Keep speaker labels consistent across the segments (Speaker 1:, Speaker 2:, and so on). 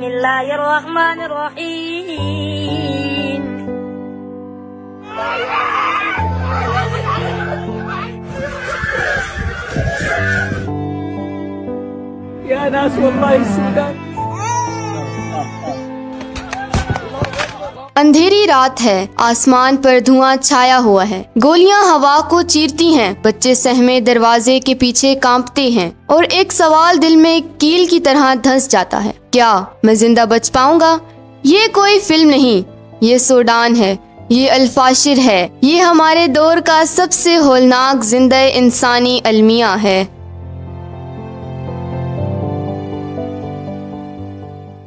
Speaker 1: बिस्मिल्लाहिर्रहमानिर्रहीम।
Speaker 2: या नास वल्लाहि सूडान।
Speaker 3: अंधेरी रात है, आसमान पर धुआं छाया हुआ है, गोलियां हवा को चीरती हैं, बच्चे सहमे दरवाजे के पीछे कांपते हैं और एक सवाल दिल में कील की तरह धंस जाता है, क्या मैं जिंदा बच पाऊंगा? ये कोई फिल्म नहीं, ये सूडान है, ये अल्फाशिर है, ये हमारे दौर का सबसे होलनाक जिंदा इंसानी अलमिया है।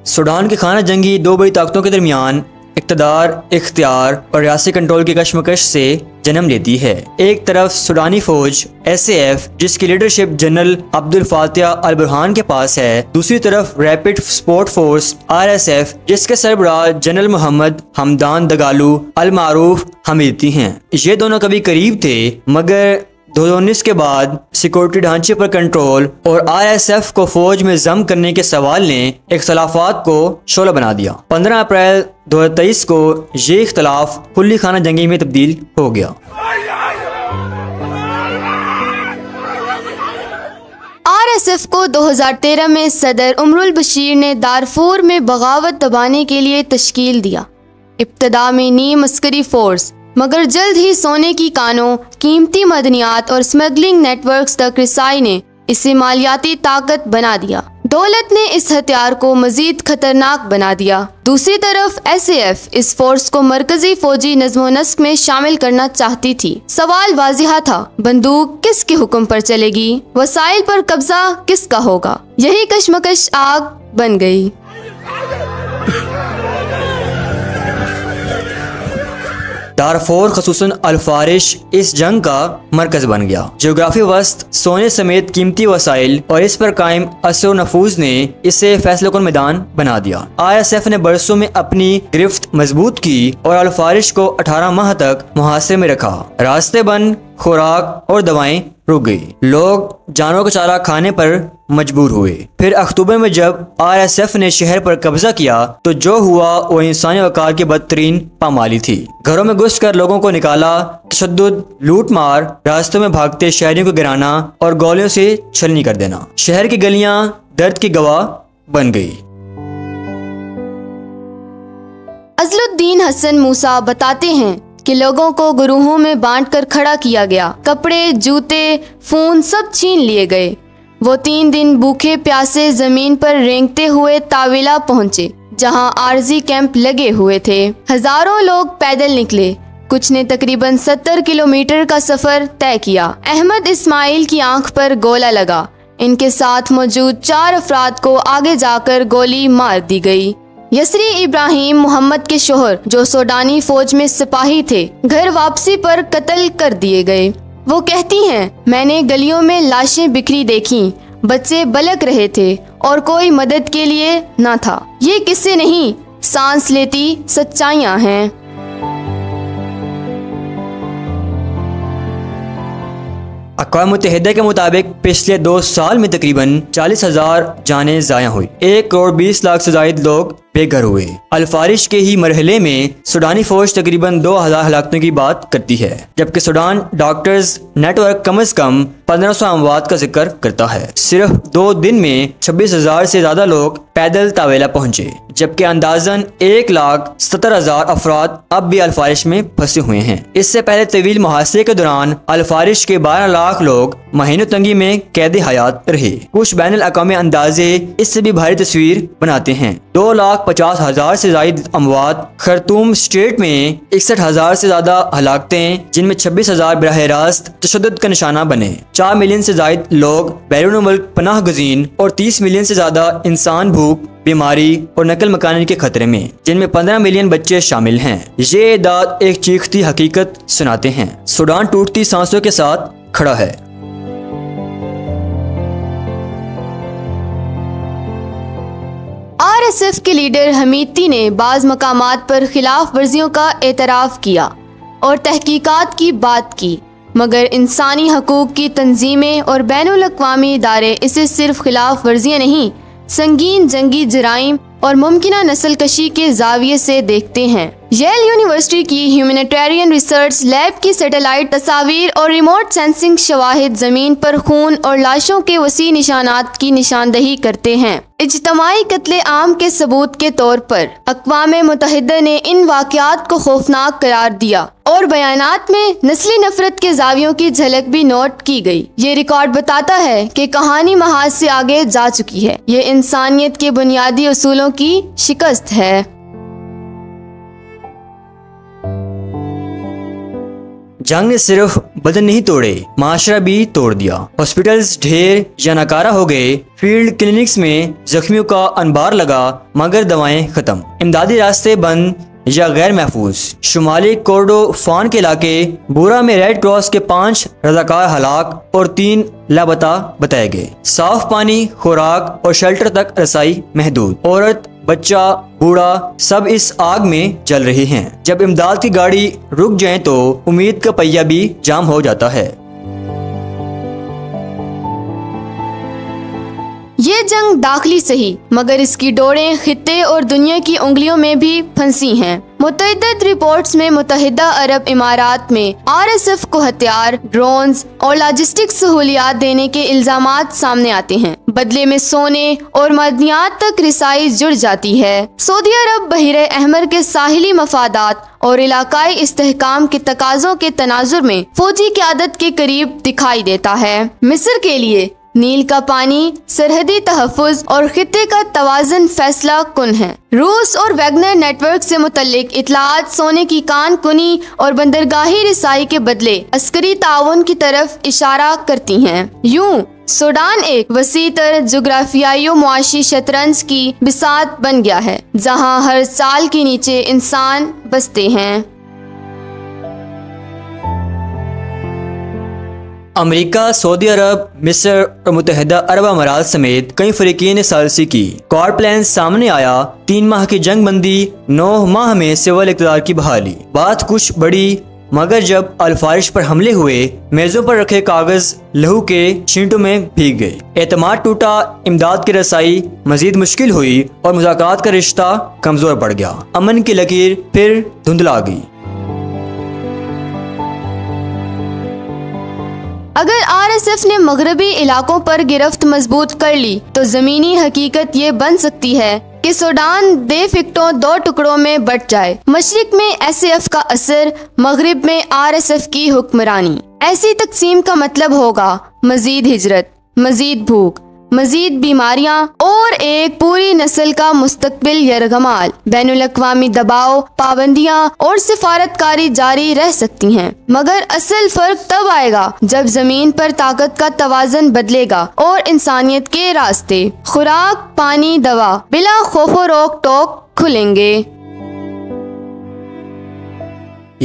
Speaker 4: सूडान की खाना जंगी दो बड़ी ताकतों के दरमियान इक़्तिदार, इख्तियार और रियासी कंट्रोल की कशमकश से जन्म लेती है। एक तरफ सूडानी फौज SAF जिसकी लीडरशिप जनरल अब्दुल फातिह अल बुरहान के पास है, दूसरी तरफ रैपिड सपोर्ट फोर्स RSF जिसके सरबराह जनरल मोहम्मद हमदान दगालू अल मारूफ हमीदती हैं। ये दोनों कभी करीब थे, मगर 2019 के बाद सिक्योरिटी ढांचे पर कंट्रोल और RSF को फौज में जम करने के सवाल ने इख्तलाफात को शोला बना दिया। 15 अप्रैल 2023 को ये इख्तलाफ खुली खाना जंगी में तब्दील हो गया।
Speaker 3: RSF को 2013 में सदर उमरुल बशीर ने दारफूर में बगावत दबाने के लिए तश्कील दिया। इब्तदा में नीम अस्करी फोर्स, मगर जल्द ही सोने की कानों, कीमती मदनियात और स्मगलिंग नेटवर्क्स तक रिसाई ने इसे मालियाती ताकत बना दिया। दौलत ने इस हथियार को मजीद खतरनाक बना दिया। दूसरी तरफ SAF इस फोर्स को मरकजी फौजी नज़्म नस्क में शामिल करना चाहती थी। सवाल वाजिहा था, बंदूक किसके हुक्म पर चलेगी, वसाइल पर कब्जा किसका होगा? यही कशमकश आग बन गई।
Speaker 4: दारफूर खसूसन अल-फारिश इस जंग का मरकज बन गया। जियोग्राफी वस्त, सोने समेत कीमती वसाइल और इस पर कायम असर नफूज ने इसे फैसले कुन मैदान बना दिया। RSF ने बरसों में अपनी गिरफ्त मजबूत की और अल-फारिश को 18 माह तक मुहासरे में रखा। रास्ते बंद, खुराक और दवाएं रुक गई, लोग जानवरों का चारा खाने पर मजबूर हुए। फिर अक्टूबर में जब RSF ने शहर पर कब्जा किया तो जो हुआ वो इंसानी वकार की बदतरीन पामाली थी। घरों में घुसकर लोगों को निकाला, तशद्दुद, लूट मार, रास्तों में भागते शहरियों को गिराना और गोलियों से छलनी कर देना। शहर की गलियां दर्द की गवाह बन गई।
Speaker 3: अजलुद्दीन हसन मूसा बताते हैं कि लोगों को गुरूहों में बांटकर खड़ा किया गया, कपड़े, जूते, फोन सब छीन लिए गए। वो 3 दिन भूखे प्यासे जमीन पर रेंगते हुए ताविला पहुँचे, जहाँ आरजी कैंप लगे हुए थे। हजारों लोग पैदल निकले, कुछ ने तकरीबन 70 किलोमीटर का सफर तय किया। अहमद इस्माइल की आंख पर गोला लगा। इनके साथ मौजूद 4 अफराद को आगे जाकर गोली मार दी गई। यसरी इब्राहिम मोहम्मद के शोहर, जो सूडानी फौज में सिपाही थे, घर वापसी पर कत्ल कर दिए गए। वो कहती हैं, मैंने गलियों में लाशें बिखरी देखी, बच्चे बलक रहे थे और कोई मदद के लिए न था। ये किस्से नहीं, सांस लेती सच्चाइयाँ हैं।
Speaker 4: अक़वाम मुत्तहिदा के मुताबिक पिछले 2 साल में तकरीबन 40,000 जानें ज़ाया हुई, 1 करोड़ 20 लाख से ज़ायद लोग बेघर हुए। अल-फारिश के ही मरहले में सूडानी फौज तकरीबन 2000 हलाकतों की बात करती है, जबकि सूडान डॉक्टर्स नेटवर्क कम से कम 1500 अमवात का जिक्र करता है। सिर्फ 2 दिन में 26,000 से ज्यादा लोग पैदल तावेला पहुंचे, जबकि अंदाजन 1,70,000 अफराद अब भी अल-फारिश में फंसे हुए हैं। इससे पहले तवील मुहासरे के दौरान अल-फारिश के 12 लाख लोग महीनों तंगी में कैद हयात रहे। कुछ बैनुल अक़वामी अंदाजे इससे भी भारी तस्वीर बनाते हैं। 2,50,000 से ज्यादा अमवात, खर्तूम स्टेट में 61,000 से ज्यादा हलाकतें, जिनमें 26,000 बराह रास्त तशद्दुद का निशाना बने। 4 मिलियन से ज्यादा लोग बैरून मुल्क पनाह गुज़ीन और 30 मिलियन से ज्यादा इंसान भूख, बीमारी और नकल मकानी के खतरे में, जिनमें 15 मिलियन बच्चे शामिल हैं। ये दाद एक चीखती हकीकत सुनाते हैं। सूडान टूटती सांसों के साथ खड़ा है।
Speaker 3: RSF के लीडर हमीदती ने बाज़ मकामात पर खिलाफ वर्जियों का एतराफ़ किया और तहकीकात की बात की, मगर इंसानी हकूक़ की तंजीमें और बैनुल अक़वामी इदारे इसे सिर्फ खिलाफ वर्जियाँ नहीं, संगीन जंगी जराइम और मुमकिना नस्ल कशी के जाविये से देखते हैं। येल यूनिवर्सिटी की ह्यूमैनिटेरियन रिसर्च लैब की सैटेलाइट तस्वीर और रिमोट सेंसिंग शवाहिद जमीन पर खून और लाशों के वसी निशानात की निशानदही करते हैं। इज्तमाई कत्ले आम के सबूत के तौर पर अक़वाम मुत्तहिदा ने इन वाक़यात को खौफनाक करार दिया और बयानात में नस्ली नफरत के जावियों की झलक भी नोट की गई। ये रिकॉर्ड बताता है कि कहानी महाज से आगे जा चुकी है। ये इंसानियत के बुनियादी उसूलों की शिकस्त है।
Speaker 4: जंग ने सिर्फ बदन नहीं तोड़े, माशरा भी तोड़ दिया। हॉस्पिटल्स ढेर या नकारा हो गए, फील्ड क्लिनिक्स में जख्मियों का अनबार लगा मगर दवाएं खत्म, इमदादी रास्ते बंद या गैर महफूज। शुमाली कोर्डोफान के इलाके बूरा में रेड क्रॉस के 5 रजाकार हलाक और 3 लापता बताए गए। साफ पानी, खुराक और शेल्टर तक रसाई महदूद। औरत, बच्चा, बूढ़ा सब इस आग में जल रहे हैं। जब इमदाद की गाड़ी रुक जाए तो उम्मीद का पहिया भी जाम हो जाता है।
Speaker 3: ये जंग दाखिली सही मगर इसकी डोरें खित्ते और दुनिया की उंगलियों में भी फंसी हैं। मुतअद्दिद रिपोर्ट्स में मुत्तहिदा अरब इमारात में RSF को हथियार, ड्रोन्स और लॉजिस्टिक सहूलियात देने के इल्जामात सामने आते हैं। बदले में सोने और मदनियात तक रिसाई जुड़ जाती है। सऊदी अरब बहिरे अहमर के साहिली मफादात और इलाकाई इस्तेहकाम के तकाज़ों के तनाजुर में फौजी क़यादत के करीब दिखाई देता है। मिस्र के लिए नील का पानी, सरहदी तहफ़्फ़ुज़ और खित्ते का तवाज़ुन फैसला कुन है। रूस और वैगनर नेटवर्क से मुतल्लिक इतलात सोने की कान कुनी और बंदरगाही रिसाई के बदले अस्करी ताउन की तरफ इशारा करती हैं। यूं सूडान एक वसीतर जोग्राफियाई मुआशी शतरंज की बिसात बन गया है जहां हर साल के नीचे इंसान बसते हैं।
Speaker 4: अमेरिका, सऊदी अरब, मिस्र और मुत्तहिदा अरब अमारात समेत कई फरीकीन ने सालसी की। क्वाड प्लान सामने आया, 3 माह की जंग बंदी, 9 माह में सिविल इक़्तिदार की बहाली। बात कुछ बड़ी मगर जब अल-फारिश पर हमले हुए, मेजों पर रखे कागज लहू के छींटों में भीग गए। एतमाद टूटा, इमदाद की रसाई मजीद मुश्किल हुई और मुज़ाकरात का रिश्ता कमजोर पड़ गया। अमन की लकीर फिर धुंधला गई।
Speaker 3: अगर RSF ने मगरबी इलाकों पर गिरफ्त मजबूत कर ली तो जमीनी हकीकत ये बन सकती है कि सूडान दे फिक्टों 2 टुकड़ों में बट जाए। मशरिक में SAF का असर, मगरिब में RSF की हुक्मरानी। ऐसी तकसीम का मतलब होगा मजीद हिजरत, मजीद भूख, मजीद बीमारियां और एक पूरी नस्ल का मुस्तकबिल यरगमाल। बैनुल अक़वामी दबाव, पाबंदियां और सिफारतकारी जारी रह सकती हैं मगर असल फर्क तब आएगा जब जमीन पर ताकत का तवाज़ुन बदलेगा और इंसानियत के रास्ते खुराक, पानी, दवा बिला खौफो रोक टोक खुलेंगे।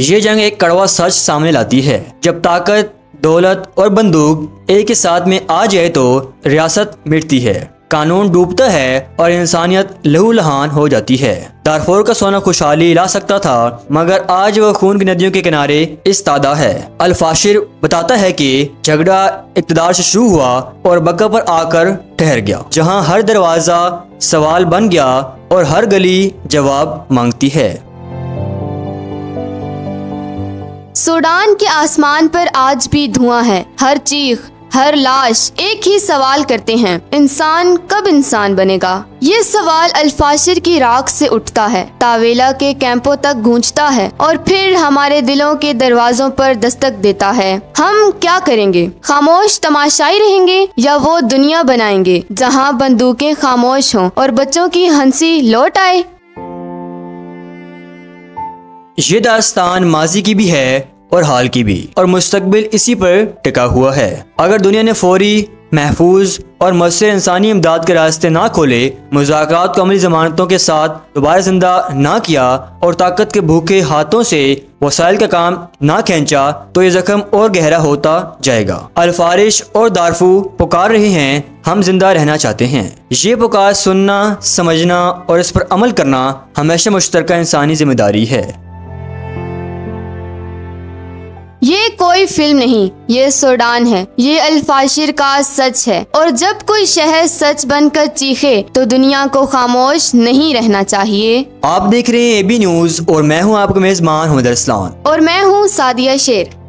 Speaker 4: ये जंग एक कड़वा सच सामने लाती है। जब ताकत, दौलत और बंदूक एक ही साथ में आ जाए तो रियासत मिटती है, कानून डूबता है और इंसानियत लहूलुहान हो जाती है। दारफोर का सोना खुशहाली ला सकता था मगर आज वह खून की नदियों के किनारे इस्तादा है। अल-फाशिर बताता है कि झगड़ा इक़्तिदार से शुरू हुआ और बक्का पर आकर ठहर गया, जहां हर दरवाजा सवाल बन गया और हर गली जवाब मांगती है।
Speaker 3: सूडान के आसमान पर आज भी धुआं है। हर चीख, हर लाश एक ही सवाल करते हैं, इंसान कब इंसान बनेगा। ये सवाल अल-फाशिर की राख से उठता है, तावेला के कैंपों तक गूंजता है और फिर हमारे दिलों के दरवाजों पर दस्तक देता है। हम क्या करेंगे? खामोश तमाशाई रहेंगे या वो दुनिया बनाएंगे जहाँ बंदूकें खामोश हों और बच्चों की हंसी लौट आए?
Speaker 4: ये दास्तान माजी की भी है और हाल की भी, और मुस्तकबिल इसी पर टिका हुआ है। अगर दुनिया ने फौरी, महफूज और मौसर इंसानी इमदाद के रास्ते ना खोले, मुज़ाकरात को अमली ज़मानतों के साथ दोबारा जिंदा ना किया और ताकत के भूखे हाथों से वसाइल का काम ना खींचा तो ये जख्म और गहरा होता जाएगा। अल-फारिश और दारफू पुकार रहे हैं, हम जिंदा रहना चाहते हैं। ये पुकार सुनना, समझना और इस पर अमल करना हमेशा मुश्तरका इंसानी जिम्मेदारी है।
Speaker 3: ये कोई फिल्म नहीं, ये सूडान है। ये अल-फाशिर का सच है। और जब कोई शहर सच बनकर चीखे तो दुनिया को खामोश नहीं रहना चाहिए।
Speaker 4: आप देख रहे हैं AB न्यूज और मैं हूं आपका मेजबान मोहम्मद अरसलान।
Speaker 3: और मैं हूँ सादिया शेर।